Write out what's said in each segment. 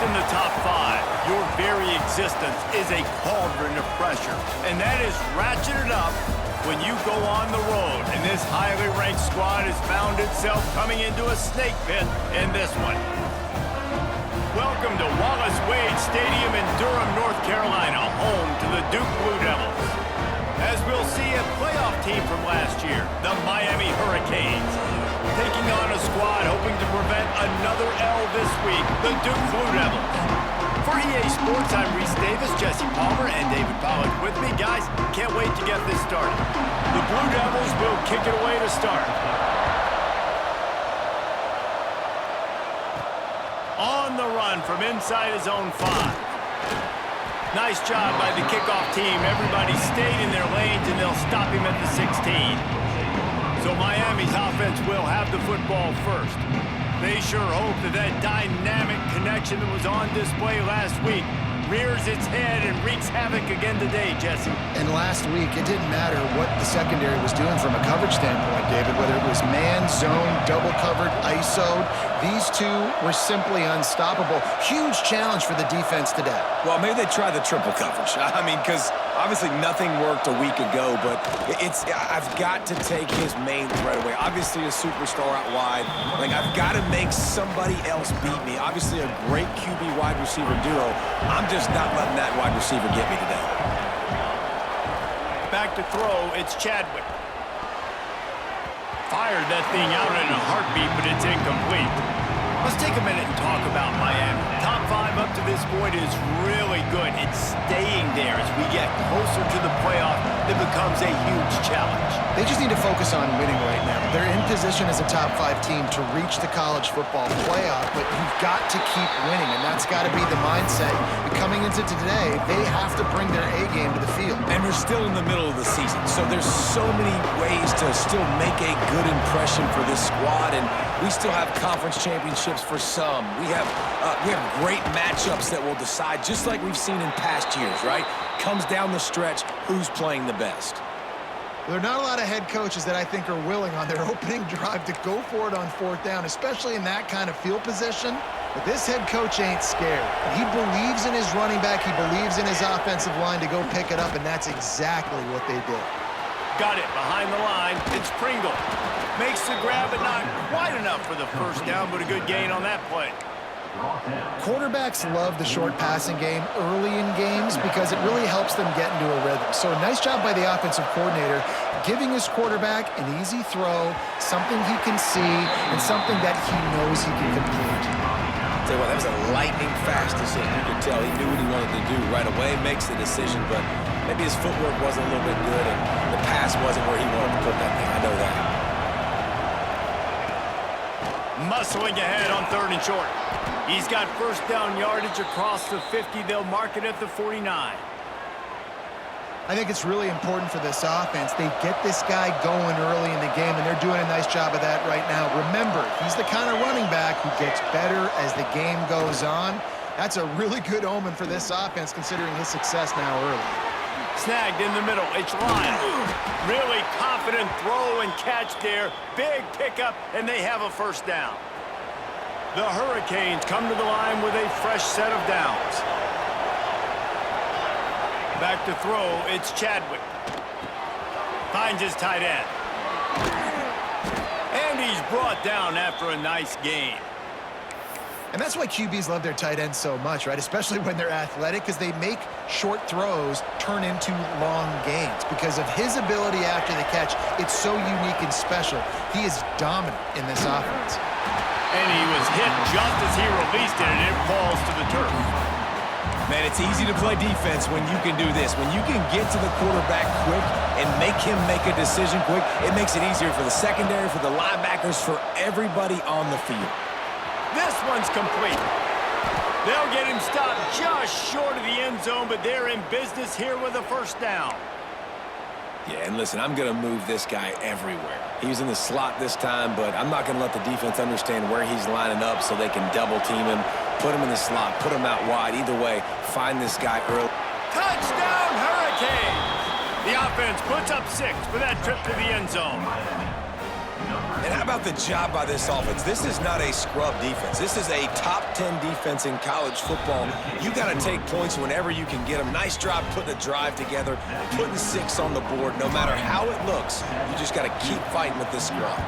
in the top 5, your very existence is a cauldron of pressure. And that is ratcheted up when you go on the road. And this highly ranked squad has found itself coming into a snake pit in this one. Welcome to Wallace Wade Stadium in Durham, North Carolina, home to the Duke Blue Devils. As we'll see a playoff team from last year, the Miami Hurricanes, taking on a squad hoping to prevent another L this week, the Duke Blue Devils. For EA Sports, I'm Reese Davis, Jesse Palmer, and David Pollack with me. Guys, can't wait to get this started. The Blue Devils will kick it away to start. On the run from inside his own 5. Nice job by the kickoff team. Everybody stayed in their lanes, and they'll stop him at the 16. So Miami's offense will have the football first. They sure hope that that dynamic connection that was on display last week rears its head and wreaks havoc again today, Jesse. And last week, it didn't matter what the secondary was doing from a coverage standpoint, David, whether it was man, zone, double covered, ISO'd. These two were simply unstoppable. Huge challenge for the defense today. Well, maybe they try the triple coverage. I mean, because obviously nothing worked a week ago, but I've got to take his main threat away. Obviously a superstar out wide. Like, I've got to make somebody else beat me. Obviously a great QB wide receiver duo. I'm just not letting that wide receiver get me today. Back to throw, it's Chadwick. Fired that thing out in a heartbeat, but it's incomplete. Let's take a minute and talk about Miami. Top 5 up to this point is really good. It's staying there as we get closer to the playoff. That becomes a huge challenge. They just need to focus on winning right now. They're in position as a top 5 team to reach the college football playoff, but you've got to keep winning, and that's got to be the mindset. But coming into today, they have to bring their A game to the field. And we're still in the middle of the season, so there's so many ways to still make a good impression for this squad, and we still have conference championships for some. We have great matchups that will decide, just like we've seen in past years, right? Comes down the stretch, who's playing the best. There are not a lot of head coaches that I think are willing on their opening drive to go for it on 4th down, especially in that kind of field position. But this head coach ain't scared. He believes in his running back. He believes in his offensive line to go pick it up, and that's exactly what they did. Got it behind the line. It's Pringle. Makes the grab, but not quite enough for the first down, but a good gain on that play. Quarterbacks love the short passing game early in games because it really helps them get into a rhythm. So a nice job by the offensive coordinator giving his quarterback an easy throw, something he can see, and something that he knows he can complete. Tell you what, that was a lightning fast decision. You could tell he knew what he wanted to do right away, makes the decision, but maybe his footwork wasn't a little bit good, and the pass wasn't where he wanted to put that thing. I know that. Muscling ahead on 3rd and short. He's got first down yardage across the 50. They'll mark it at the 49. I think it's really important for this offense. They get this guy going early in the game, and they're doing a nice job of that right now. Remember, he's the kind of running back who gets better as the game goes on. That's a really good omen for this offense, considering his success now early. Snagged in the middle. It's Ryan. Really confident throw and catch there. Big pickup, and they have a first down. The Hurricanes come to the line with a fresh set of downs. Back to throw, it's Chadwick. Finds his tight end. And he's brought down after a nice gain. And that's why QBs love their tight ends so much, right? Especially when they're athletic, because they make short throws turn into long gains. Because of his ability after the catch, it's so unique and special. He is dominant in this offense. And he was hit just as he released it, and it falls to the turf. Man, it's easy to play defense when you can do this. When you can get to the quarterback quick and make him make a decision quick, it makes it easier for the secondary, for the linebackers, for everybody on the field. This one's complete. They'll get him stopped just short of the end zone, but they're in business here with a first down. Yeah, and listen, I'm going to move this guy everywhere. He's in the slot this time, but I'm not going to let the defense understand where he's lining up so they can double-team him, put him in the slot, put him out wide. Either way, find this guy early. Touchdown, Hurricanes! The offense puts up 6 for that trip to the end zone. And how about the job by this offense? This is not a scrub defense. This is a top 10 defense in college football. You got to take points whenever you can get them. Nice job putting a drive together, putting 6 on the board. No matter how it looks, you just got to keep fighting with this scrub.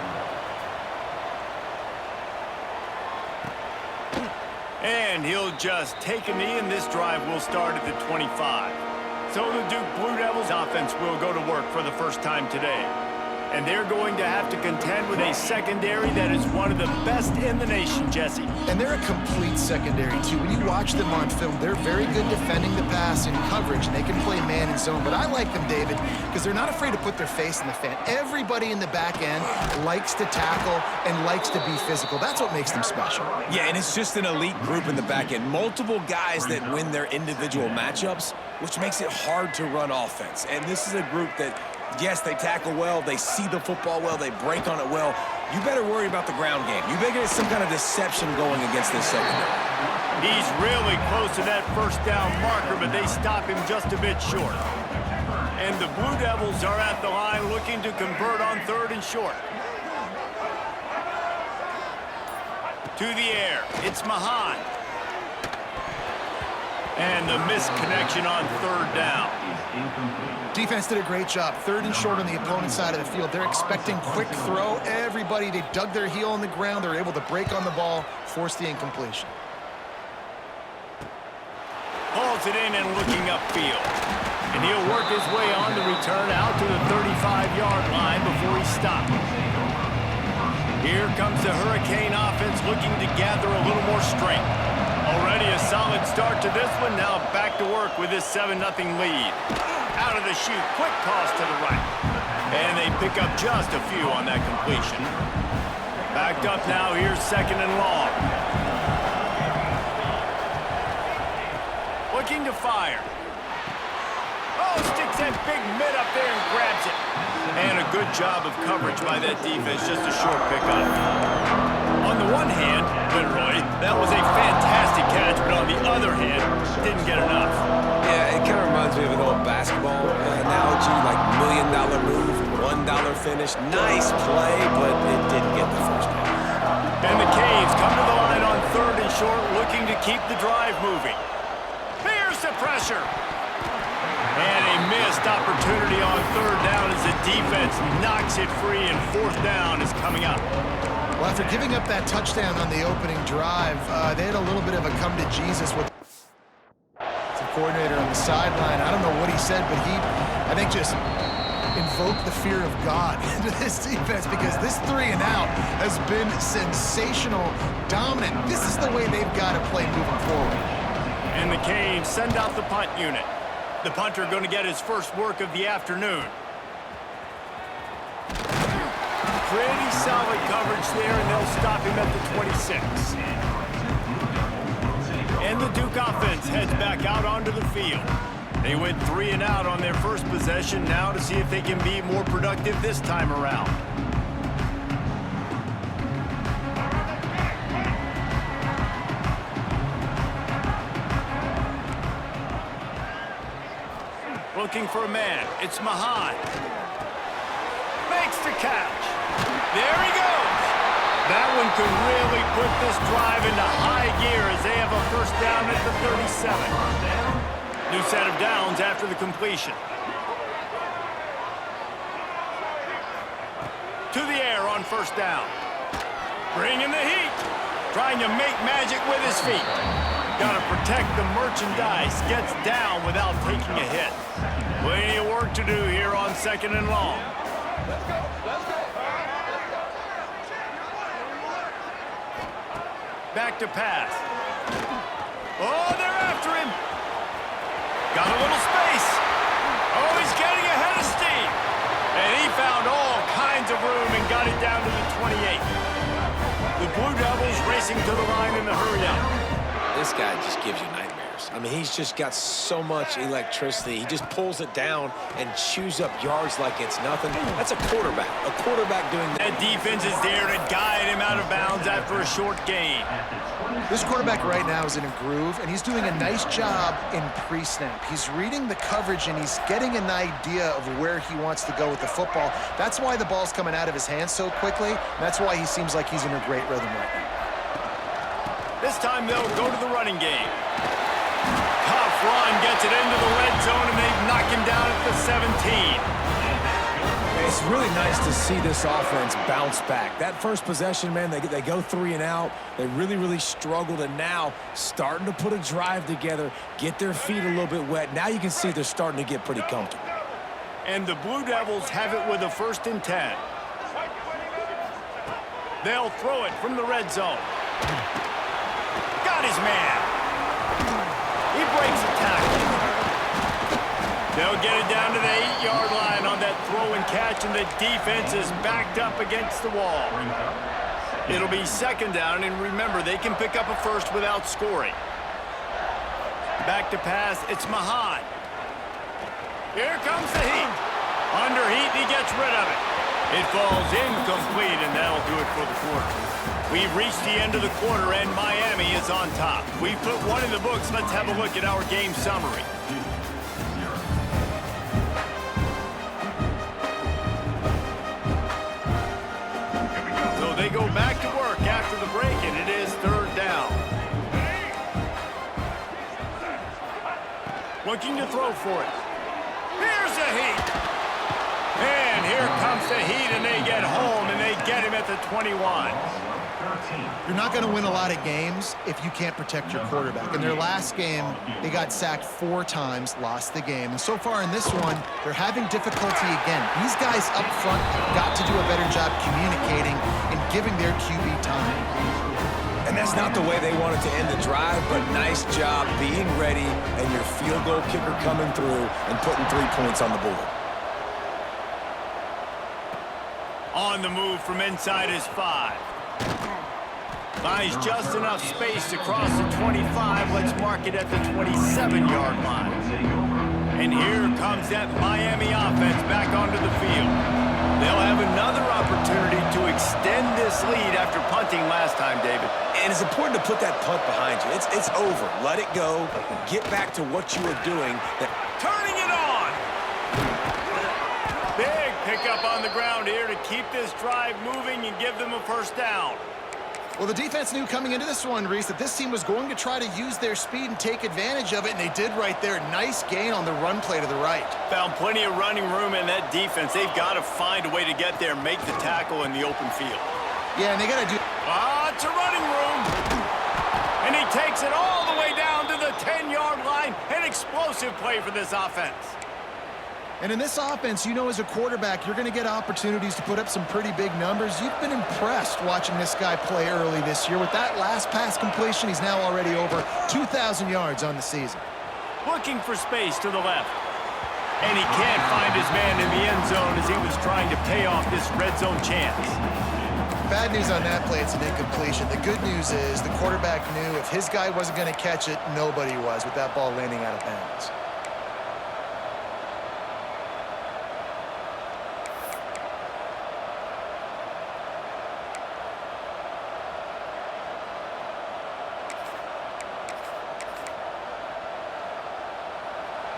And he'll just take a knee, and this drive will start at the 25. So the Duke Blue Devils offense will go to work for the first time today. And they're going to have to contend with a secondary that is one of the best in the nation, Jesse. And they're a complete secondary, too. When you watch them on film, they're very good defending the pass in coverage, and they can play man and zone. But I like them, David, because they're not afraid to put their face in the fan. Everybody in the back end likes to tackle and likes to be physical. That's what makes them special. Yeah, and it's just an elite group in the back end. Multiple guys that win their individual matchups, which makes it hard to run offense. And this is a group that, yes, they tackle well, they see the football well, they break on it well. You better worry about the ground game. You better get some kind of deception going against this secondary. He's really close to that first down marker, but they stop him just a bit short. And the Blue Devils are at the line looking to convert on 3rd and short. To the air, it's Mahan. And the missed connection on 3rd down. Defense did a great job. 3rd and short on the opponent's side of the field. They're expecting quick throw. Everybody, they dug their heel on the ground. They're able to break on the ball, force the incompletion. Hauls it in and looking upfield. And he'll work his way on the return out to the 35-yard line before he stopped. Here comes the Hurricane offense looking to gather a little more strength. Already a solid start to this one. Now back to work with this 7-0 lead. Out of the chute, quick toss to the right. And they pick up just a few on that completion. Backed up now, here's 2nd and long. Looking to fire. Oh, sticks that big mid up there and grabs it. And a good job of coverage by that defense, just a short pickup. On the one hand, literally, that was a fantastic catch, but on the other hand, didn't get enough. Yeah, it kind of reminds me of an old basketball analogy, like $1 million move, $1 finish. Nice play, but it didn't get the first one. And the Canes come to the line on 3rd and short, looking to keep the drive moving. Here's the pressure. And a missed opportunity on 3rd down as the defense knocks it free, and 4th down is coming up. Well, after giving up that touchdown on the opening drive, they had a little bit of a come to Jesus with the coordinator on the sideline. I don't know what he said, but he, I think, just invoked the fear of God into this defense, because this 3 and out has been sensational, dominant. This is the way they've got to play moving forward. And the Canes send out the punt unit. The punter going to get his first work of the afternoon. Pretty solid coverage there, and they'll stop him at the 26. And the Duke offense heads back out onto the field. They went 3 and out on their first possession, now to see if they can be more productive this time around. Looking for a man. It's Mahan. Makes the catch. There he goes. That one could really put this drive into high gear as they have a first down at the 37. New set of downs after the completion. To the air on first down. Bringing the heat. Trying to make magic with his feet. Got to protect the merchandise. Gets down without taking a hit. Plenty of work to do here on 2nd and long. Back to pass. Oh, they're after him. Got a little space. Oh, he's getting ahead of steam. And he found all kinds of room and got it down to the 28. The Blue Devils racing to the line in the hurry up. This guy just gives you nightmares. players. I mean, he's just got so much electricity. He just pulls it down and chews up yards like it's nothing. That's a quarterback. A quarterback doing that. That defense is there to guide him out of bounds after a short gain. This quarterback right now is in a groove, and he's doing a nice job in pre-snap. He's reading the coverage, and he's getting an idea of where he wants to go with the football. That's why the ball's coming out of his hands so quickly. That's why he seems like he's in a great rhythm right now. This time they'll go to the running game. Tough run gets it into the red zone, and they knock him down at the 17. It's really nice to see this offense bounce back. That first possession, man, they go 3 and out. They really struggled, and now starting to put a drive together, get their feet a little bit wet. Now you can see they're starting to get pretty comfortable. And the Blue Devils have it with a 1st and 10. They'll throw it from the red zone. Got his man. He breaks the tackle. They'll get it down to the 8-yard line on that throw and catch, and the defense is backed up against the wall. It'll be 2nd down, and remember, they can pick up a first without scoring. Back to pass, it's Mahan. Here comes the heat. Under heat, he gets rid of it. It falls incomplete, and that'll do it for the quarter. We've reached the end of the quarter, and Miami is on top. We've put one in the books. Let's have a look at our game summary. They go back to work after the break, and it is 3rd down. Looking to throw for it. Here's the heat. And here comes the heat, and they get home, and they get him at the 21. You're not going to win a lot of games if you can't protect your quarterback. In their last game, they got sacked 4 times, lost the game. And so far in this one, they're having difficulty again. These guys up front have got to do a better job communicating and giving their QB time. And that's not the way they wanted to end the drive, but nice job being ready and your field goal kicker coming through and putting 3 points on the board. On the move from inside his 5. Finds just enough space to cross the 25. Let's mark it at the 27-yard line. And here comes that Miami offense back onto the field. They'll have another opportunity to extend this lead after punting last time, David. And it's important to put that punt behind you. It's over. Let it go. Get back to what you were doing. Turning it on! Big pickup on the ground here to keep this drive moving and give them a 1st down. Well, the defense knew coming into this one, Reese, that this team was going to try to use their speed and take advantage of it, and they did right there. Nice gain on the run play to the right. Found plenty of running room in that defense. They've got to find a way to get there and make the tackle in the open field. Yeah, and they got to do... It's a running room. And he takes it all the way down to the 10-yard line. An explosive play for this offense. And in this offense, you know as a quarterback, you're going to get opportunities to put up some pretty big numbers. You've been impressed watching this guy play early this year. With that last pass completion, he's now already over 2,000 yards on the season. Looking for space to the left. And he can't find his man in the end zone as he was trying to pay off this red zone chance. Bad news on that play, it's an incompletion. The good news is the quarterback knew if his guy wasn't going to catch it, nobody was with that ball landing out of bounds.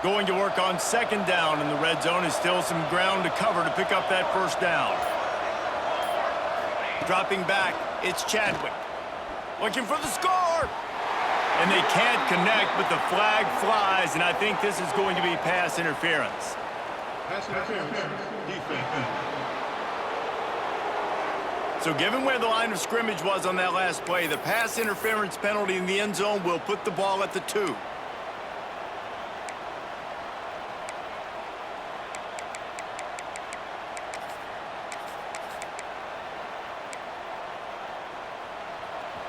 Going to work on 2nd down in the red zone, is still some ground to cover to pick up that 1st down. Dropping back, it's Chadwick. Looking for the score! And they can't connect, but the flag flies, and I think this is going to be pass interference. Pass interference, defense. So given where the line of scrimmage was on that last play, the pass interference penalty in the end zone will put the ball at the 2.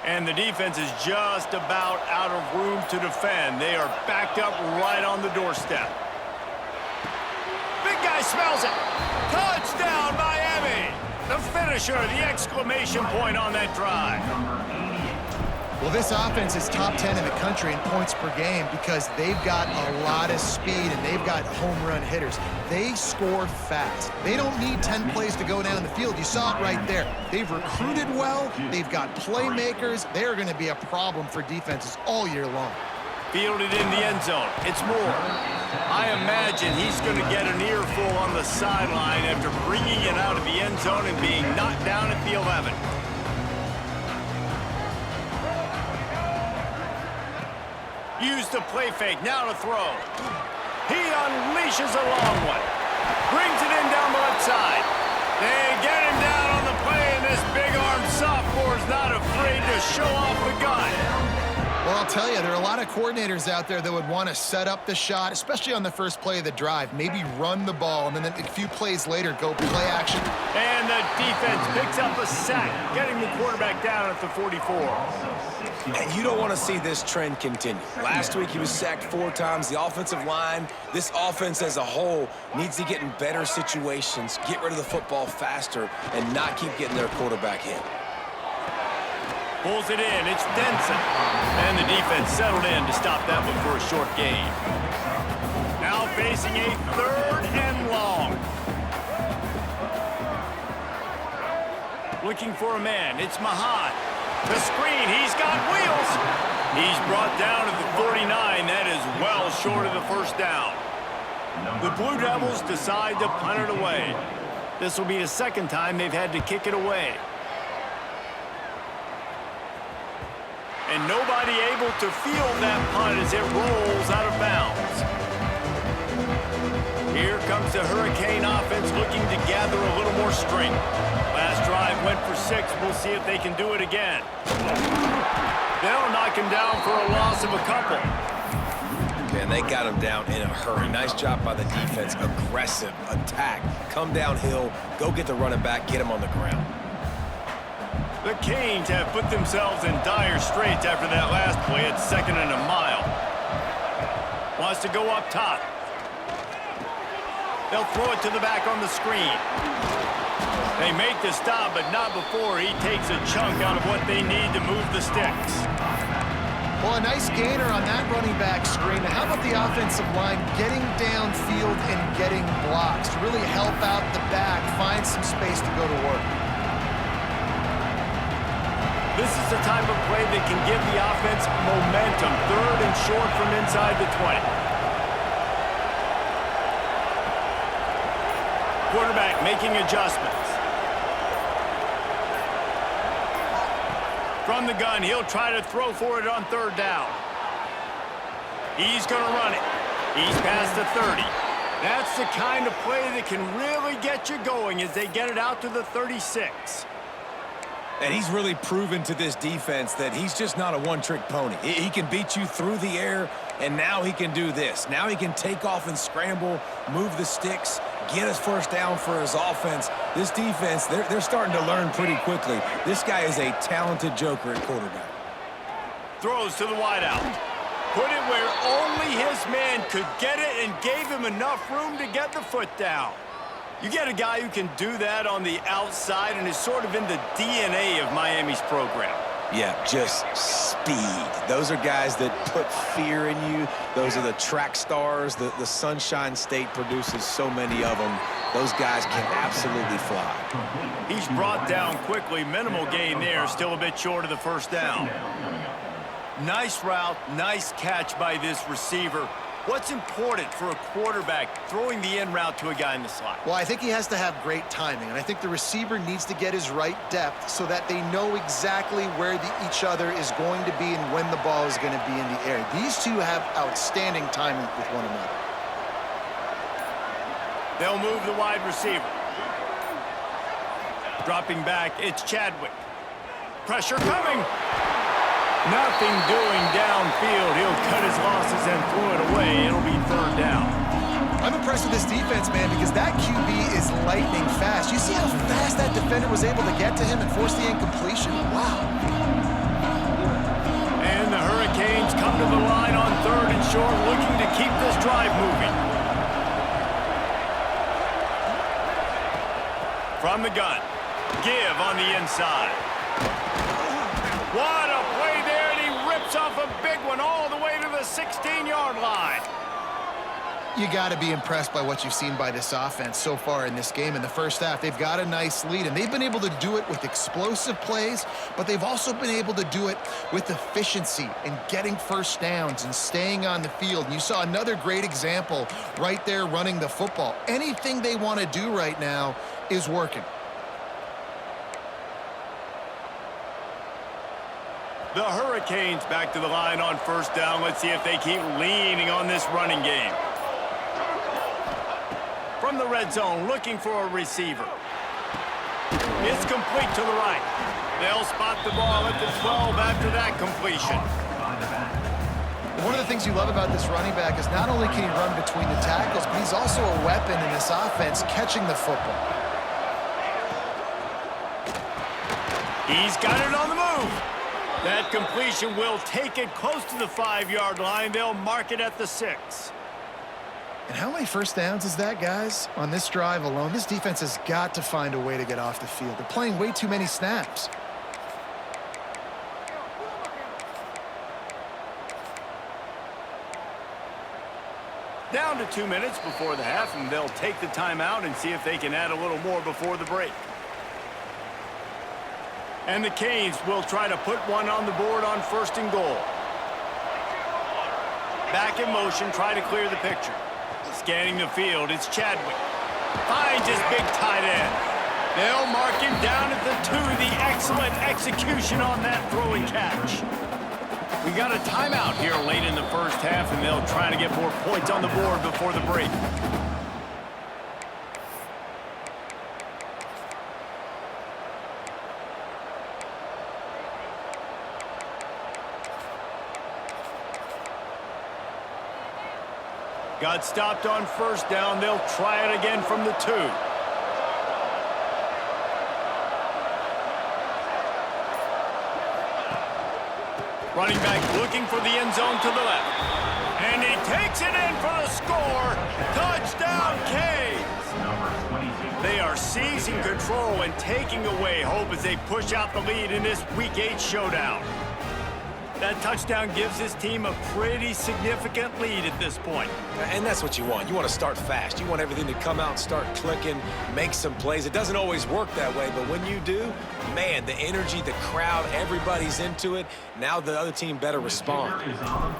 And the defense is just about out of room to defend. They are backed up right on the doorstep. Big guy smells it. Touchdown, Miami. The finisher, the exclamation point on that drive. Well, this offense is top 10 in the country in points per game because they've got a lot of speed and they've got home run hitters. They score fast. They don't need 10 plays to go down the field. You saw it right there. They've recruited well. They've got playmakers. They're going to be a problem for defenses all year long. Fielded in the end zone. It's Moore. I imagine he's going to get an earful on the sideline after bringing it out of the end zone and being knocked down at the 11. Use the play fake, now to throw. He unleashes a long one. Brings it in down the left side. They get him down on the play, and this big-armed sophomore's not afraid to show off the gun. Well, I'll tell you, there are a lot of coordinators out there that would want to set up the shot, especially on the first play of the drive, maybe run the ball, and then a few plays later go play action. And the defense picks up a sack, getting the quarterback down at the 44. And you don't want to see this trend continue. Last week he was sacked 4 times. The offensive line, this offense as a whole, needs to get in better situations, get rid of the football faster, and not keep getting their quarterback hit. Pulls it in, it's Denson. And the defense settled in to stop that one for a short gain. Now facing a 3rd and long. Looking for a man, it's Mahan. The screen, he's got wheels. He's brought down at the 49. That is well short of the first down. The Blue Devils decide to punt it away. This will be the second time they've had to kick it away. And nobody able to field that punt as it rolls out of bounds. Here comes the Hurricane offense looking to gather a little more strength. Last drive went for 6. We'll see if they can do it again. They'll knock him down for a loss of a couple. And they got him down in a hurry. Nice job by the defense. Aggressive attack. Come downhill. Go get the running back. Get him on the ground. The Canes have put themselves in dire straits after that last play at 2nd and a mile. Wants to go up top. They'll throw it to the back on the screen. They make the stop, but not before he takes a chunk out of what they need to move the sticks. Well, a nice gainer on that running back screen. And how about the offensive line getting downfield and getting blocks to really help out the back, find some space to go to work? This is the type of play that can give the offense momentum. 3rd and short from inside the 20. Quarterback making adjustments. From the gun, he'll try to throw for it on 3rd down. He's going to run it. He's past the 30. That's the kind of play that can really get you going as they get it out to the 36. And he's really proven to this defense that he's just not a one-trick pony. He can beat you through the air, and now he can do this. Now he can take off and scramble, move the sticks, get us first down for his offense. This defense, they're starting to learn pretty quickly. This guy is a talented joker at quarterback. Throws to the wideout. Put it where only his man could get it and gave him enough room to get the foot down. You get a guy who can do that on the outside and is sort of in the DNA of Miami's program. Yeah, just speed. Those are guys that put fear in you. Those are the track stars. The Sunshine State produces so many of them. Those guys can absolutely fly. He's brought down quickly. Minimal gain there. Still a bit short of the first down. Nice route. Nice catch by this receiver. What's important for a quarterback throwing the in route to a guy in the slot? Well, I think he has to have great timing, and I think the receiver needs to get his right depth so that they know exactly where each other is going to be and when the ball is going to be in the air. These two have outstanding timing with one another. They'll move the wide receiver. Dropping back, it's Chadwick. Pressure coming. Nothing doing downfield. He'll cut his losses and throw it away. It'll be 3rd down. I'm impressed with this defense, man, because that QB is lightning fast. You see how fast that defender was able to get to him and force the incompletion? Wow. And the Hurricanes come to the line on 3rd and short, looking to keep this drive moving. From the gun. Give on the inside. What a play there. 16-yard line. You got to be impressed by what you've seen by this offense so far in this game. In the first half, they've got a nice lead, and they've been able to do it with explosive plays, but they've also been able to do it with efficiency and getting first downs and staying on the field. And you saw another great example right there running the football. Anything they want to do right now is working. The Hurricanes back to the line on first down. Let's see if they keep leaning on this running game. From the red zone, looking for a receiver. It's complete to the right. They'll spot the ball at the 12 after that completion. One of the things you love about this running back is not only can he run between the tackles, but he's also a weapon in this offense catching the football. He's got it on the move. That completion will take it close to the 5-yard line. They'll mark it at the 6. And how many first downs is that, guys? On this drive alone, this defense has got to find a way to get off the field. They're playing way too many snaps. Down to 2 minutes before the half, and they'll take the timeout and see if they can add a little more before the break. And the Canes will try to put one on the board on first and goal. Back in motion, try to clear the picture. Scanning the field, it's Chadwick. Finds his big tight end. They'll mark him down at the 2. The excellent execution on that throw and catch. We got a timeout here late in the first half, and they'll try to get more points on the board before the break. Got stopped on first down. They'll try it again from the 2. Running back looking for the end zone to the left. And he takes it in for the score. Touchdown, Canes. They are seizing control and taking away hope as they push out the lead in this Week 8 showdown. That touchdown gives his team a pretty significant lead at this point. And that's what you want. You want to start fast. You want everything to come out and start clicking, make some plays. It doesn't always work that way, but when you do, man, the energy, the crowd, everybody's into it. Now the other team better respond.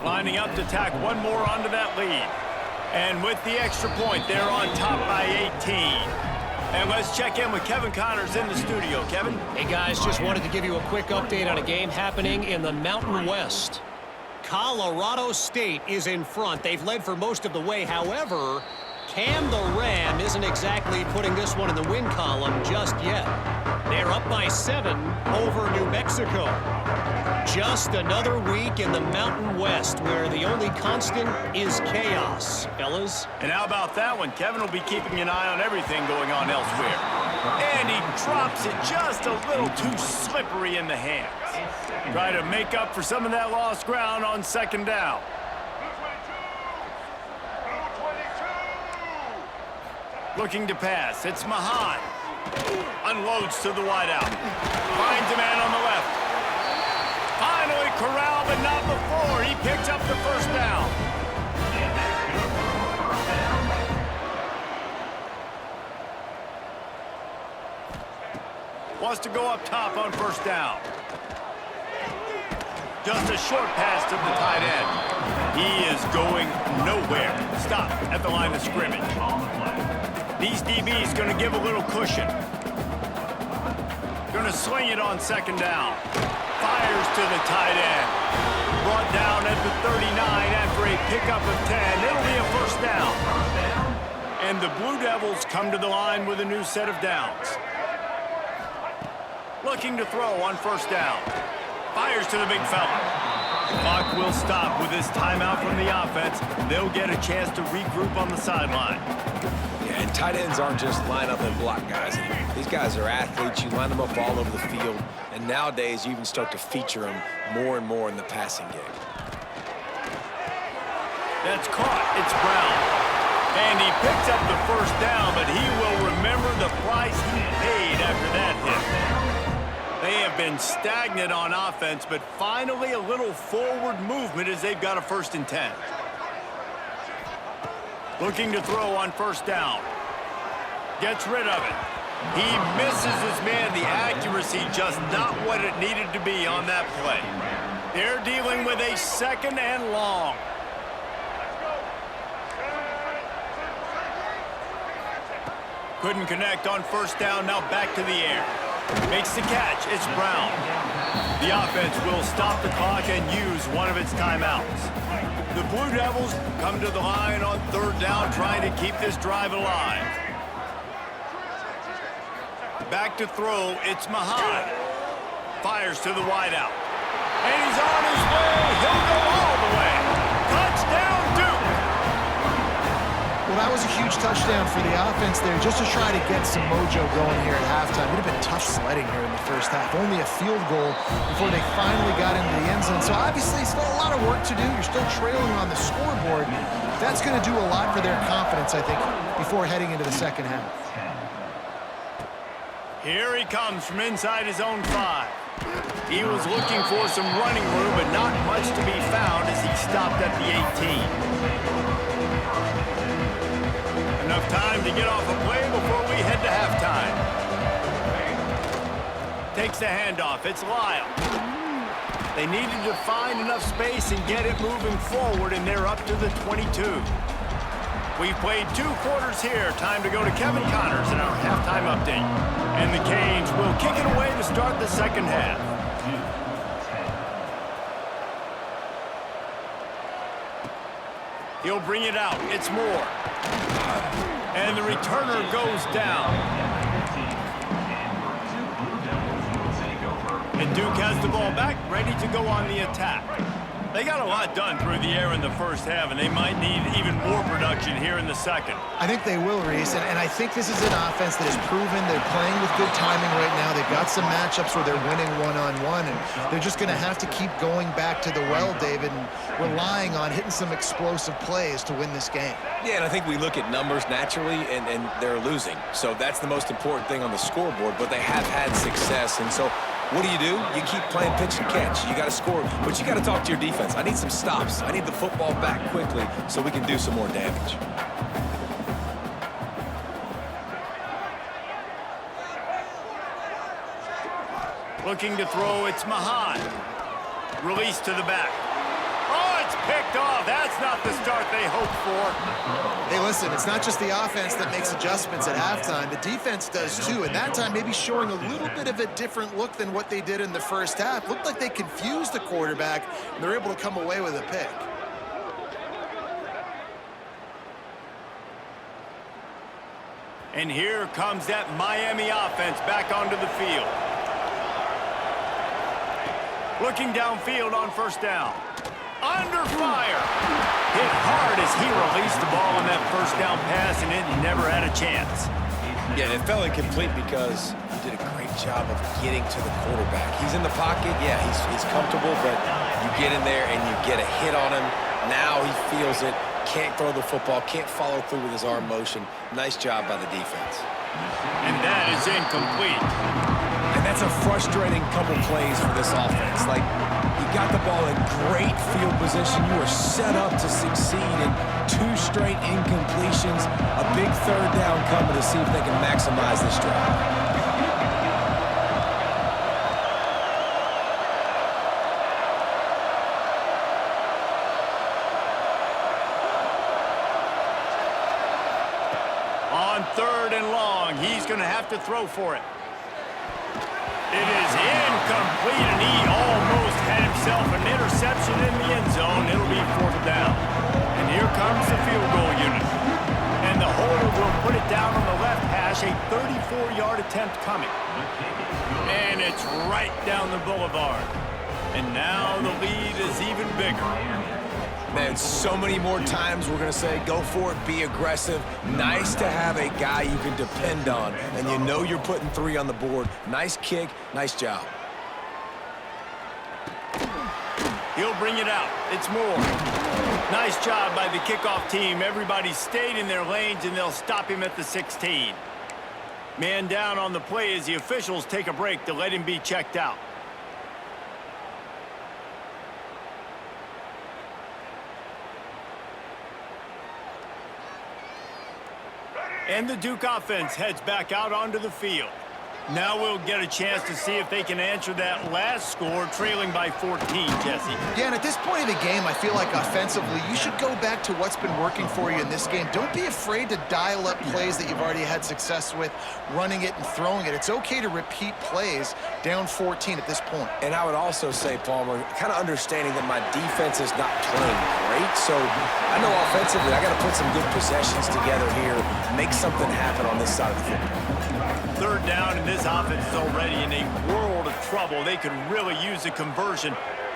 Lining up to tack one more onto that lead. And with the extra point, they're on top by 18. And let's check in with Kevin Connors in the studio. Kevin? Hey, guys, just wanted to give you a quick update on a game happening in the Mountain West. Colorado State is in front. They've led for most of the way. However, Cam the Ram isn't exactly putting this one in the win column just yet. They're up by 7 over New Mexico. Just another week in the Mountain West where the only constant is chaos, fellas. And how about that one? Kevin will be keeping an eye on everything going on elsewhere. And he drops it just a little too slippery in the hands. Try to make up for some of that lost ground on second down. Looking to pass. It's Mahan. Unloads to the wideout. Finds a man on the left. Finally corralled, but not before. He picks up the first down. Wants to go up top on first down. Just a short pass to the tight end. He is going nowhere. Stop at the line of scrimmage. These DBs going to give a little cushion. Going to sling it on second down. Fires to the tight end. Brought down at the 39 after a pickup of 10. It'll be a first down. And the Blue Devils come to the line with a new set of downs. Looking to throw on first down. Fires to the big fella. The clock will stop with this timeout from the offense. They'll get a chance to regroup on the sideline. Yeah, and tight ends aren't just line up and block guys. These guys are athletes. You line them up all over the field. And nowadays, you even start to feature them more and more in the passing game. That's caught. It's Brown. And he picks up the first down, but he will remember the price he paid after that hit. They have been been stagnant on offense, but finally a little forward movement as they've got a 1st and 10. Looking to throw on 1st down. Gets rid of it. He misses his man. The accuracy just not what it needed to be on that play. They're dealing with a 2nd and long. Couldn't connect on 1st down. Now back to the air. Makes the catch. It's Brown. The offense will stop the clock and use one of its timeouts. The Blue Devils come to the line on 3rd down, trying to keep this drive alive. Back to throw. It's Mahad. Fires to the wideout. And he's on his way. He'll go all the way. Touchdown, Duke. Well, that was a huge touchdown for the offense there, just to try to get some mojo going here at halftime. It would have been tough sledding here in the 1st half. Only a field goal before they finally got into the end zone. So obviously still a lot of work to do. You're still trailing on the scoreboard. That's going to do a lot for their confidence, I think, before heading into the 2nd half. Here he comes from inside his own 5. He was looking for some running room, but not much to be found as he stopped at the 18. Enough time to get off a play before we head to halftime. Takes the handoff. It's Lyle. They needed to find enough space and get it moving forward, and they're up to the 22. We've played 2 quarters here. Time to go to Kevin Connors in our halftime update. And the Canes will kick it away to start the 2nd half. He'll bring it out. It's Moore. And the returner goes down. And Duke has the ball back, ready to go on the attack. They got a lot done through the air in the 1st half, and they might need even more production here in the 2nd. I think they will, Reese, and I think this is an offense that has proven they're playing with good timing right now. They've got some matchups where they're winning one-on-one, and they're just going to have to keep going back to the well, David, and relying on hitting some explosive plays to win this game. Yeah, and I think we look at numbers naturally, and they're losing. So that's the most important thing on the scoreboard, but they have had success, and so what do? You keep playing pitch and catch. You got to score, but you got to talk to your defense. I need some stops. I need the football back quickly so we can do some more damage. Looking to throw, it's Mahad. Release to the back. Oh, it's picked off. That's not the start they hoped for. Hey, listen, it's not just the offense that makes adjustments at halftime. The defense does too, and that time maybe showing a little bit of a different look than what they did in the 1st half. Looked like they confused the quarterback, and they're able to come away with a pick. And here comes that Miami offense back onto the field. Looking downfield on 1st down. Under fire. Hit hard as he released the ball on that 1st down pass, and it never had a chance. Yeah, it fell incomplete because he did a great job of getting to the quarterback. He's in the pocket. Yeah, he's comfortable, but you get in there and you get a hit on him. Now he feels it. Can't throw the football. Can't follow through with his arm motion. Nice job by the defense. And that is incomplete. And that's a frustrating couple plays for this offense. Like, you got the ball in great field position. You are set up to succeed in 2 straight incompletions. A big 3rd down coming to see if they can maximize this drive. On 3rd and long, he's going to have to throw for it. It is incomplete, and he almost had himself an interception in the end zone. It'll be 4th down. And here comes the field goal unit. And the holder will put it down on the left hash, a 34-yard attempt coming. And it's right down the boulevard. And now the lead is even bigger. Man, so many more times we're going to say, go for it, be aggressive. Nice to have a guy you can depend on, and you know you're putting 3 on the board. Nice kick, nice job. He'll bring it out. It's Moore. Nice job by the kickoff team. Everybody stayed in their lanes, and they'll stop him at the 16. Man down on the play as the officials take a break to let him be checked out. And the Duke offense heads back out onto the field. Now we'll get a chance to see if they can answer that last score, trailing by 14, Jesse. Yeah, and at this point of the game, I feel like offensively, you should go back to what's been working for you in this game. Don't be afraid to dial up plays that you've already had success with, running it and throwing it. It's okay to repeat plays down 14 at this point. And I would also say, Palmer, kind of understanding that my defense is not playing great. So I know offensively, I got to put some good possessions together here, make something happen on this side of the football. Third down, and this offense is already in a world of trouble. They could really use a conversion,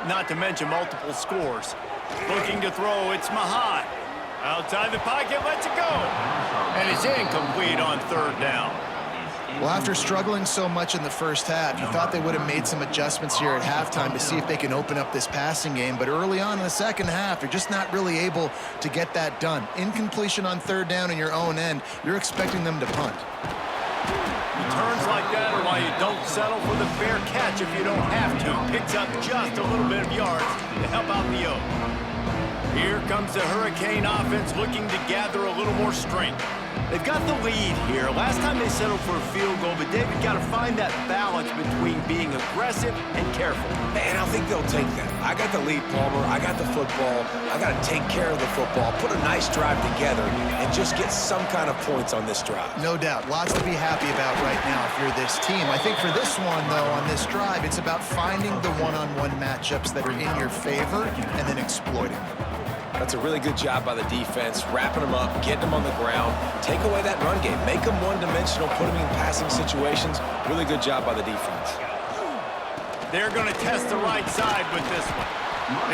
not to mention multiple scores. Looking to throw, it's Mahan. Outside the pocket, lets it go. And it's incomplete on third down. Well, after struggling so much in the first half, you thought they would have made some adjustments here at halftime to see if they can open up this passing game. But early on in the second half, they're just not really able to get that done. Incompletion on third down in your own end, you're expecting them to punt. Returns like that are why you don't settle for the fair catch if you don't have to. Picks up just a little bit of yards to help out the Oak. Here comes the Hurricane offense looking to gather a little more strength. They've got the lead here. Last time they settled for a field goal, but David got to find that balance between being aggressive and careful. And I think they'll take that. I got the lead, Palmer. I got the football. I got to take care of the football, put a nice drive together, and just get some kind of points on this drive. No doubt. Lots to be happy about right now if you're this team. I think for this one, though, on this drive, it's about finding the one-on-one matchups that are in your favor and then exploiting them. That's a really good job by the defense, wrapping them up, getting them on the ground, take away that run game, make them one-dimensional, put them in passing situations. Really good job by the defense. They're going to test the right side with this one.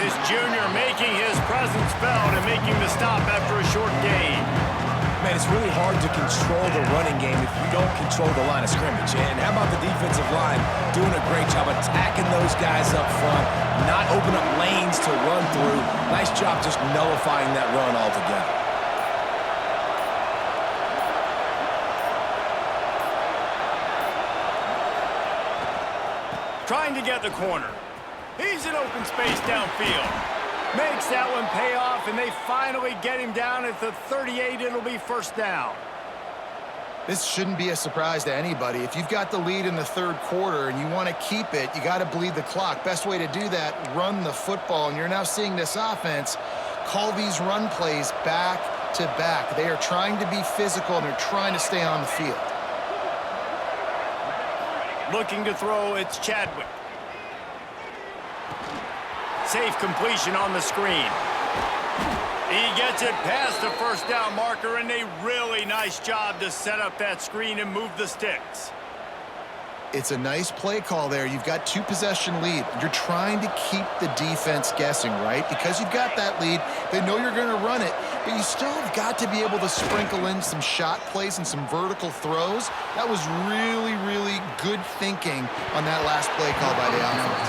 This junior making his presence felt and making the stop after a short gain. Man, it's really hard to control the running game if you don't control the line of scrimmage. And how about the defensive line doing a great job attacking those guys up front, not open up lanes to run through. Nice job just nullifying that run altogether. Trying to get the corner. He's in open space downfield. Makes that one pay off, and they finally get him down at the 38. It'll be first down. This shouldn't be a surprise to anybody. If you've got the lead in the third quarter and you want to keep it, you got to bleed the clock. Best way to do that, run the football. And you're now seeing this offense call these run plays back to back. They are trying to be physical, and they're trying to stay on the field. Looking to throw, it's Chadwick. Safe completion on the screen. He gets it past the first down marker, and a really nice job to set up that screen and move the sticks. It's a nice play call there. You've got two-possession lead. You're trying to keep the defense guessing, right? Because you've got that lead, they know you're going to run it, but you still have got to be able to sprinkle in some shot plays and some vertical throws. That was really, really good thinking on that last play call by the offense.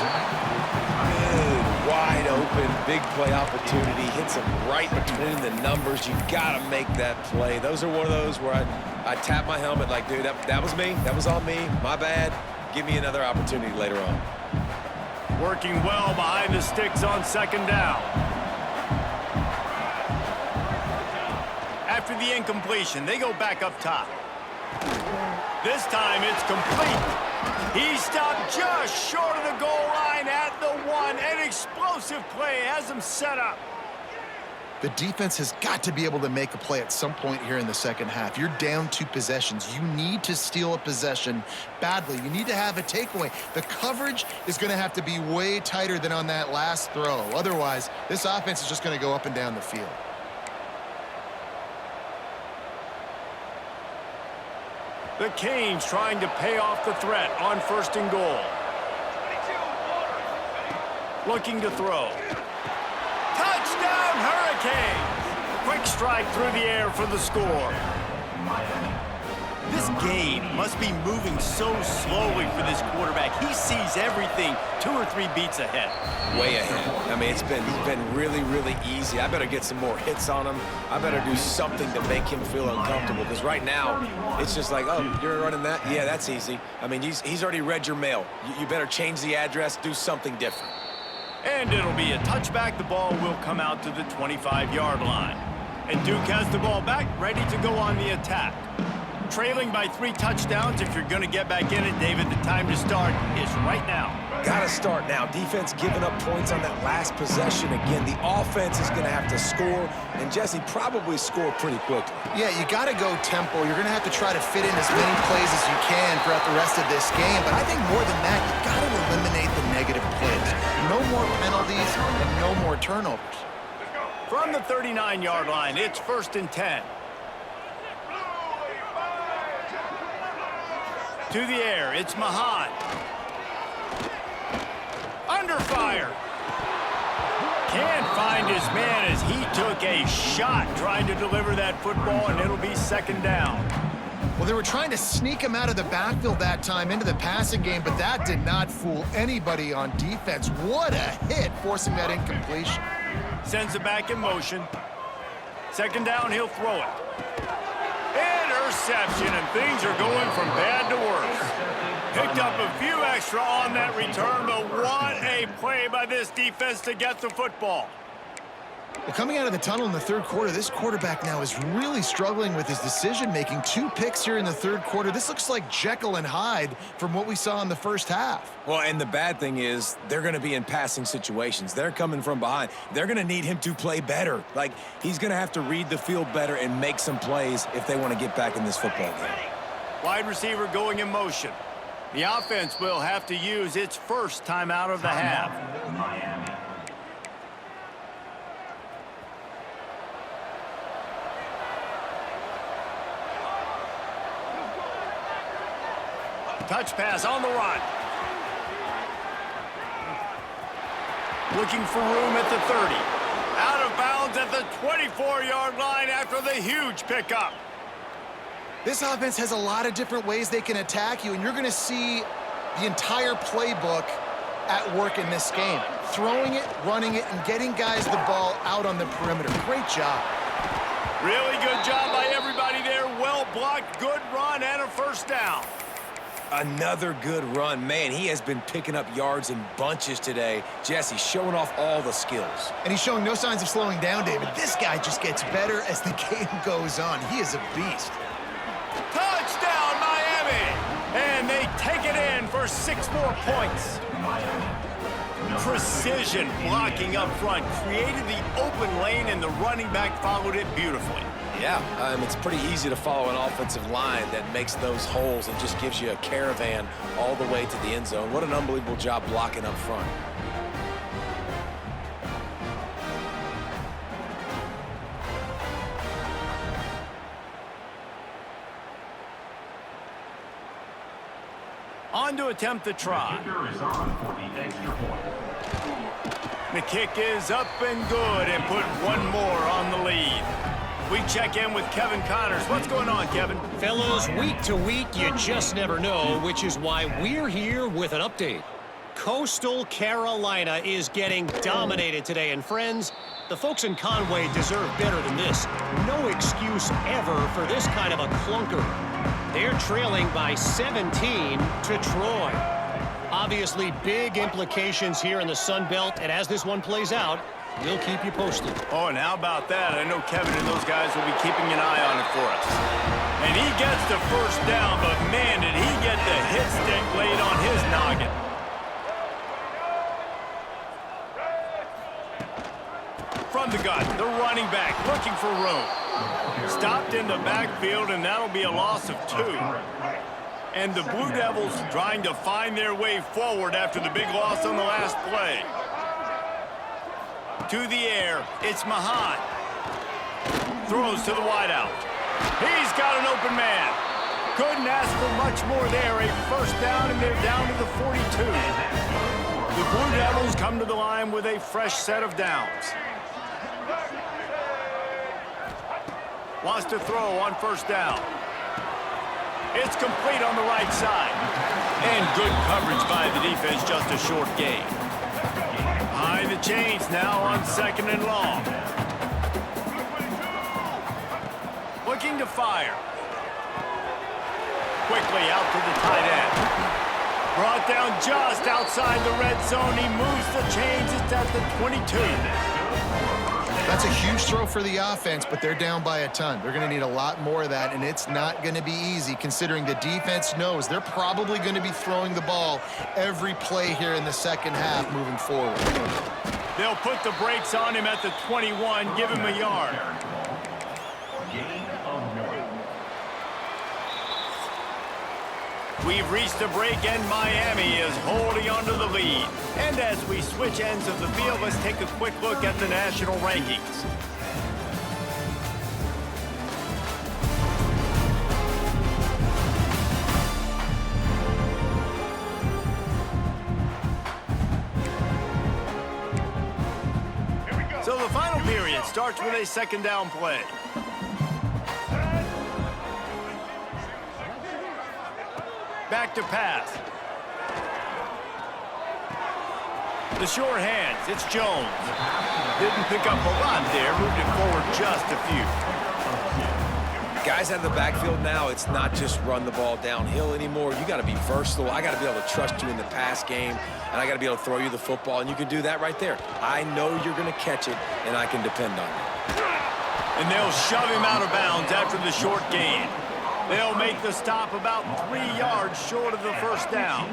Good, wide open, big play opportunity. Hits him right between the numbers. You got to make that play. Those are one of those where I tap my helmet like, dude, that was me. That was all me. My bad. Give me another opportunity later on. Working well behind the sticks on second down. After the incompletion, they go back up top. This time it's complete. He stopped just short of the goal line at the 1. An explosive play has him set up. The defense has got to be able to make a play at some point here in the second half. You're down 2 possessions. You need to steal a possession badly. You need to have a takeaway. The coverage is going to have to be way tighter than on that last throw. Otherwise, this offense is just going to go up and down the field. The Canes trying to pay off the threat on first and goal. Looking to throw. Touchdown, Hurricanes! Quick strike through the air for the score. This game must be moving so slowly for this quarterback. He sees everything 2 or 3 beats ahead. Way ahead. I mean, it's been really, really easy. I better get some more hits on him. I better do something to make him feel uncomfortable, because right now, it's just like, oh, you're running that? Yeah, that's easy. I mean, he's already read your mail. You better change the address, do something different. And it'll be a touchback. The ball will come out to the 25-yard line. And Duke has the ball back, ready to go on the attack. Trailing by 3 touchdowns. If you're going to get back in it, David, the time to start is right now. Got to start now. Defense giving up points on that last possession. Again, the offense is going to have to score, and Jesse probably score pretty quickly. Yeah, you got to go tempo. You're going to have to try to fit in as many plays as you can throughout the rest of this game. But I think more than that, you got to eliminate the negative plays. No more penalties and no more turnovers. From the 39-yard line, it's 1st and 10. To the air, it's Mahan. Under fire. Can't find his man as he took a shot trying to deliver that football, and it'll be 2nd down. Well, they were trying to sneak him out of the backfield that time into the passing game, but that did not fool anybody on defense. What a hit, forcing that incompletion. Sends it back in motion. 2nd down, he'll throw it. Interception, and things are going from bad to worse. Picked up a few extra on that return, but what a play by this defense to get the football. Well, coming out of the tunnel in the 3rd quarter, this quarterback now is really struggling with his decision-making. 2 picks here in the 3rd quarter. This looks like Jekyll and Hyde from what we saw in the 1st half. Well, and the bad thing is they're going to be in passing situations. They're coming from behind. They're going to need him to play better. Like, he's going to have to read the field better and make some plays if they want to get back in this football game. Wide receiver going in motion. The offense will have to use its first timeout of the half. Touch pass on the run. Looking for room at the 30. Out of bounds at the 24-yard line after the huge pickup. This offense has a lot of different ways they can attack you, and you're going to see the entire playbook at work in this game. Throwing it, running it, and getting guys the ball out on the perimeter. Great job. Really good job by everybody there. Well blocked, good run, and a 1st down. Another good run. Man, he has been picking up yards in bunches today. Jesse showing off all the skills. And he's showing no signs of slowing down, David. This guy just gets better as the game goes on. He is a beast. Touchdown, Miami! And they take it in for 6 more points. Precision blocking up front created the open lane, and the running back followed it beautifully. Yeah, it's pretty easy to follow an offensive line that makes those holes and just gives you a caravan all the way to the end zone. What an unbelievable job blocking up front. On to attempt the try. The kick is up and good, and put 1 more on the lead. We check in with Kevin Connors. What's going on, Kevin? Fellas, week to week, you just never know, which is why we're here with an update. Coastal Carolina is getting dominated today, and friends, the folks in Conway deserve better than this. No excuse ever for this kind of a clunker. They're trailing by 17 to Troy. Obviously, big implications here in the Sun Belt, and as this one plays out, we'll keep you posted. Oh, and how about that? I know Kevin and those guys will be keeping an eye on it for us. And he gets the 1st down, but man, did he get the hit stick laid on his noggin. From the gun, the running back looking for room. Stopped in the backfield, and that'll be a loss of 2. And the Blue Devils trying to find their way forward after the big loss on the last play. To the air, it's Mahan. Throws to the wideout. He's got an open man. Couldn't ask for much more there. A 1st down, and they're down to the 42. The Blue Devils come to the line with a fresh set of downs. Wants to throw on 1st down. It's complete on the right side. And good coverage by the defense, just a short gain. High the chains now on 2nd and long. Looking to fire. Quickly out to the tight end. Brought down just outside the red zone. He moves the chains. It's at the 22. That's a huge throw for the offense, but they're down by a ton. They're going to need a lot more of that, and it's not going to be easy considering the defense knows they're probably going to be throwing the ball every play here in the second half moving forward. They'll put the brakes on him at the 21, give him a yard. We've reached a break, and Miami is holding on to the lead. And as we switch ends of the field, let's take a quick look at the national rankings. So the final period starts with a second down play. Back to pass. The short hands, it's Jones. Didn't pick up a lot there, moved it forward just a few. Guys out of the backfield now, it's not just run the ball downhill anymore. You got to be versatile. I got to be able to trust you in the pass game, and I got to be able to throw you the football, and you can do that right there. I know you're going to catch it, and I can depend on you. And they'll shove him out of bounds after the short gain. They'll make the stop about 3 yards short of the first down.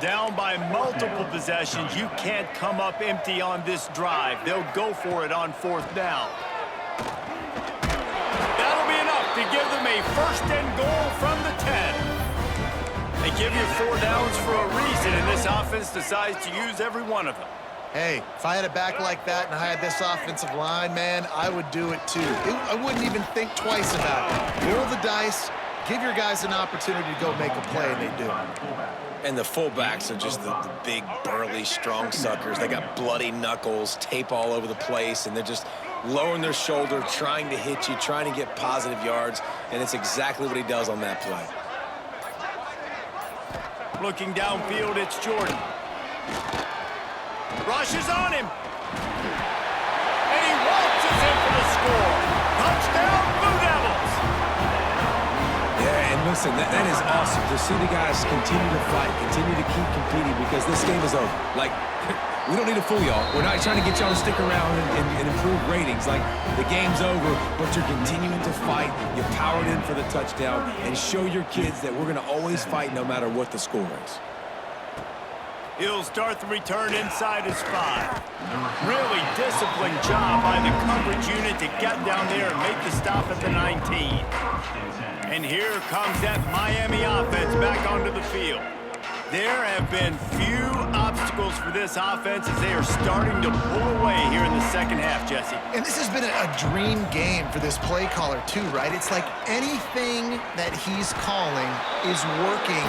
Down by multiple possessions, you can't come up empty on this drive. They'll go for it on fourth down. That'll be enough to give them a first and goal from the 10. They give you 4 downs for a reason, and this offense decides to use every one of them. Hey, if I had a back like that and I had this offensive line, man, I would do it too. I wouldn't even think twice about it. Roll the dice, give your guys an opportunity to go make a play, and they do. And the fullbacks are just the big, burly, strong suckers. They got bloody knuckles, tape all over the place, and they're just lowering their shoulder, trying to hit you, trying to get positive yards, and it's exactly what he does on that play. Looking downfield, it's Jordan. Rushes on him. And he waltzes in for the score. Touchdown, Blue Devils. Yeah, and listen, that is awesome to see the guys continue to fight, continue to keep competing, because this game is over. Like, we don't need to fool y'all. We're not trying to get y'all to stick around and improve ratings. Like, the game's over, but you're continuing to fight. You powered in for the touchdown, and show your kids that we're going to always fight no matter what the score is. He'll start the return inside his 5. Really disciplined job by the coverage unit to get down there and make the stop at the 19. And here comes that Miami offense back onto the field. There have been few obstacles for this offense as they are starting to pull away here in the second half, Jesse. And this has been a dream game for this play caller too, right? It's like anything that he's calling is working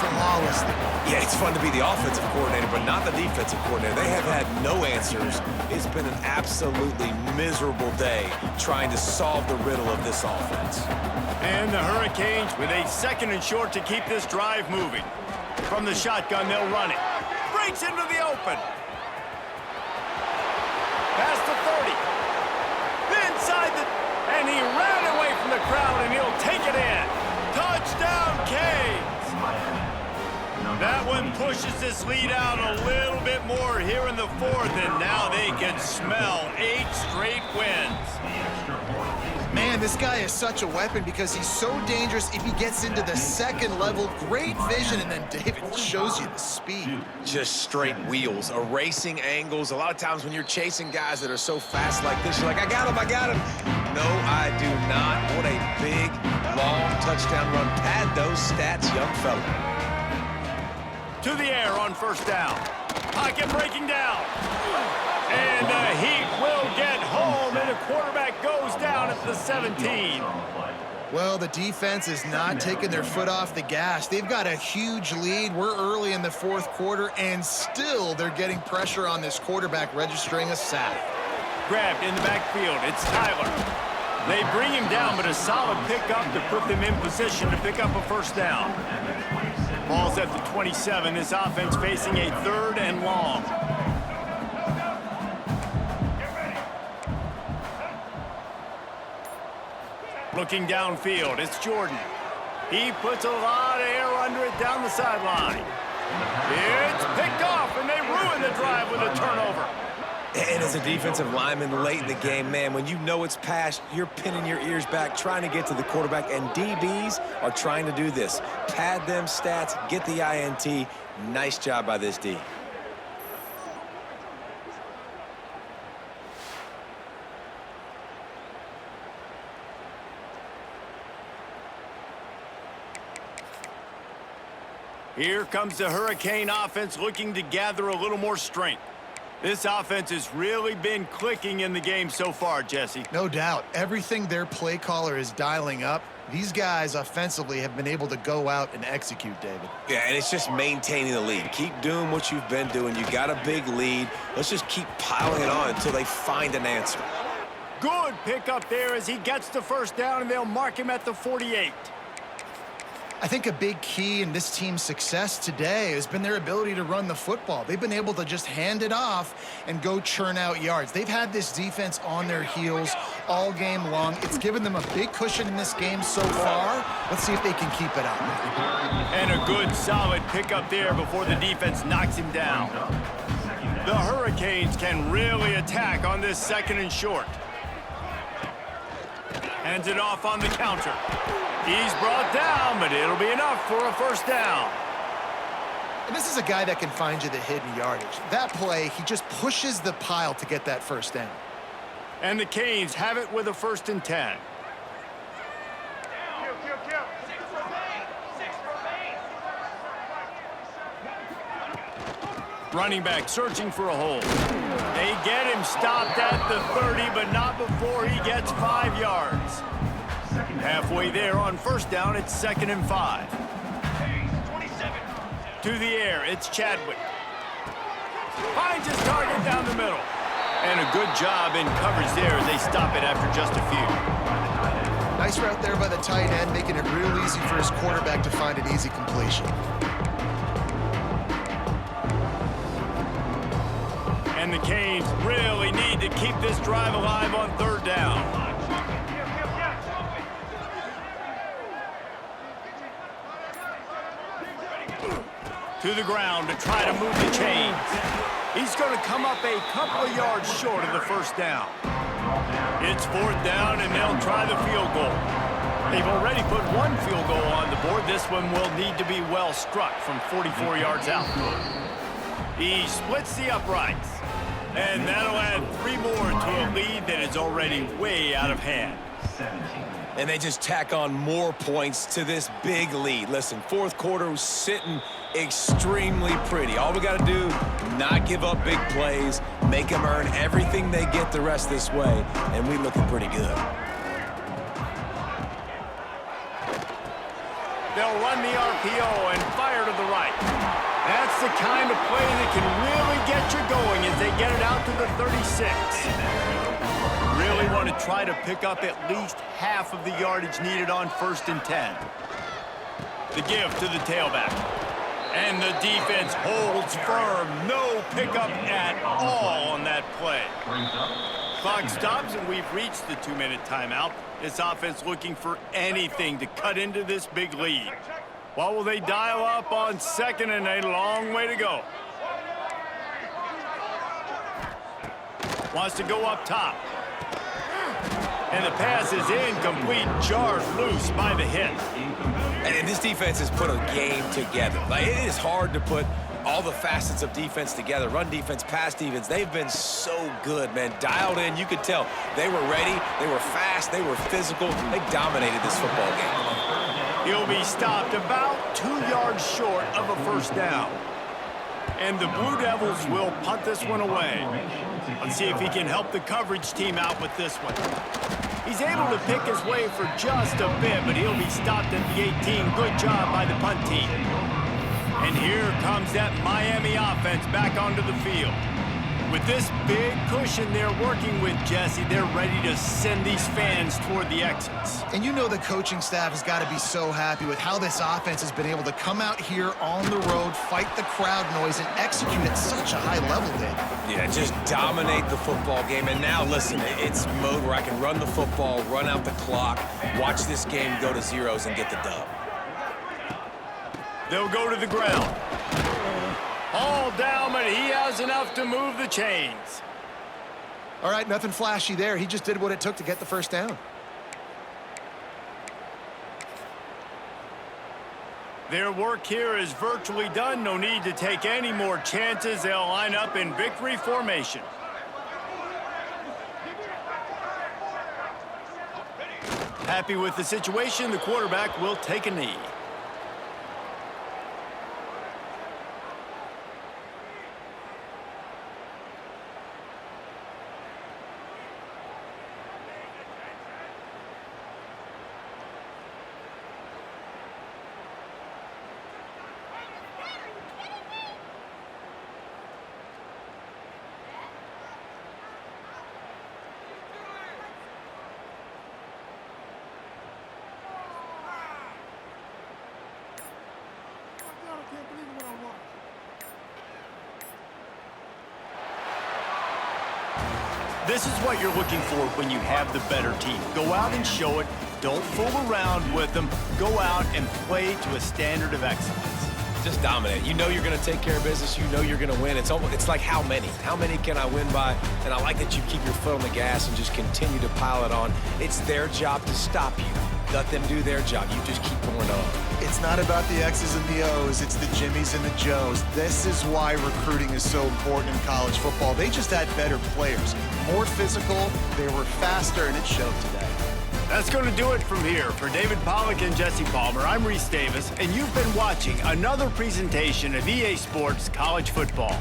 flawlessly. Yeah, it's fun to be the offensive coordinator, but not the defensive coordinator. They have had no answers. It's been an absolutely miserable day trying to solve the riddle of this offense. And the Hurricanes with a second and short to keep this drive moving. From the shotgun, they'll run it. Breaks into the open. Past the 30. Inside the... And he ran away from the crowd, and he'll take it in. Touchdown, Canes. That one pushes this lead out a little bit more here in the fourth, and now they can smell 8 straight wins. Man, this guy is such a weapon because he's so dangerous if he gets into the second level. Great vision, and then David shows you the speed. Just straight wheels, erasing angles. A lot of times when you're chasing guys that are so fast like this, you're like, I got him, I got him. No, I do not. What a big, long touchdown run. Pad those stats, young fella. To the air on first down. Pocket breaking down. And the Heat will get home, and the quarterback goes down at the 17. Well, the defense is not taking their foot off the gas. They've got a huge lead. We're early in the fourth quarter, and still they're getting pressure on this quarterback, registering a sack. Grabbed in the backfield. It's Tyler. They bring him down, but a solid pickup to put them in position to pick up a first down. Ball's at the 27. This offense facing a 3rd and long. Looking downfield, it's Jordan. He puts a lot of air under it down the sideline. It's picked off, and they ruin the drive with a turnover. And as a defensive lineman late in the game, man, when you know it's past, you're pinning your ears back, trying to get to the quarterback, and DBs are trying to do this. Pad them stats, get the INT. Nice job by this D. Here comes the Hurricane offense looking to gather a little more strength. This offense has really been clicking in the game so far, Jesse. No doubt. Everything their play caller is dialing up, these guys offensively have been able to go out and execute, David. Yeah, and it's just maintaining the lead. Keep doing what you've been doing. You got a big lead. Let's just keep piling it on until they find an answer. Good pickup there as he gets the first down, and they'll mark him at the 48. I think a big key in this team's success today has been their ability to run the football. They've been able to just hand it off and go churn out yards. They've had this defense on their heels all game long. It's given them a big cushion in this game so far. Let's see if they can keep it up. And a good, solid pickup there before the defense knocks him down. The Hurricanes can really attack on this 2nd and short. Hands it off on the counter. He's brought down, but it'll be enough for a first down. And this is a guy that can find you the hidden yardage. That play, he just pushes the pile to get that first down. And the Canes have it with a 1st and 10. Running back searching for a hole. They get him stopped at the 30, but not before he gets 5 yards. Halfway there on first down, it's 2nd and 5. To the air, it's Chadwick. Finds his target down the middle. And a good job in coverage there as they stop it after just a few. Nice route there by the tight end, making it real easy for his quarterback to find an easy completion. And the Canes really need to keep this drive alive on 3rd down. To the ground to try to move the chains. He's going to come up a couple of yards short of the first down. It's 4th down, and they'll try the field goal. They've already put 1 field goal on the board. This one will need to be well struck from 44 yards out. He splits the uprights, and that'll add 3 more to a lead that is already way out of hand. And they just tack on more points to this big lead. Listen, 4th quarter was sitting extremely pretty. All we got to do, not give up big plays, make them earn everything they get the rest this way, and we looking pretty good. They'll run the RPO and fire to the right. That's the kind of play that can really get you going as they get it out to the 36. Really want to try to pick up at least half of the yardage needed on 1st and 10. The give to the tailback. And the defense holds firm. No pickup at all on that play. Clock stops, and we've reached the 2-minute timeout. This offense looking for anything to cut into this big lead. What will they dial up on 2nd and a long way to go? Wants to go up top. And the pass is incomplete, jarred loose by the hit. And this defense has put a game together. Like, it is hard to put all the facets of defense together. Run defense, pass defense. They've been so good, man. Dialed in. You could tell they were ready. They were fast. They were physical. They dominated this football game. He'll be stopped about 2 yards short of a first down. And the Blue Devils will punt this one away. Let's see if he can help the coverage team out with this one. He's able to pick his way for just a bit, but he'll be stopped at the 18. Good job by the punt team. And here comes that Miami offense back onto the field. With this big cushion they're working with, Jesse, they're ready to send these fans toward the exits. And you know the coaching staff has got to be so happy with how this offense has been able to come out here on the road, fight the crowd noise, and execute at such a high level, Dave. Yeah, just dominate the football game. And now, listen, it's mode where I can run the football, run out the clock, watch this game go to zeros and get the dub. They'll go to the ground. All down, but he has enough to move the chains. All right, nothing flashy there. He just did what it took to get the first down. Their work here is virtually done. No need to take any more chances. They'll line up in victory formation. Happy with the situation, the quarterback will take a knee. This is what you're looking for when you have the better team. Go out and show it. Don't fool around with them. Go out and play to a standard of excellence. Just dominate. You know you're going to take care of business. You know you're going to win. It's like how many? How many can I win by? And I like that you keep your foot on the gas and just continue to pile it on. It's their job to stop you. Let them do their job. You just keep going on. It's not about the X's and the O's. It's the Jimmies and the Joes. This is why recruiting is so important in college football. They just had better players, more physical, they were faster, and it showed today. That's going to do it from here. For David Pollack and Jesse Palmer, I'm Reese Davis, and you've been watching another presentation of EA Sports College Football.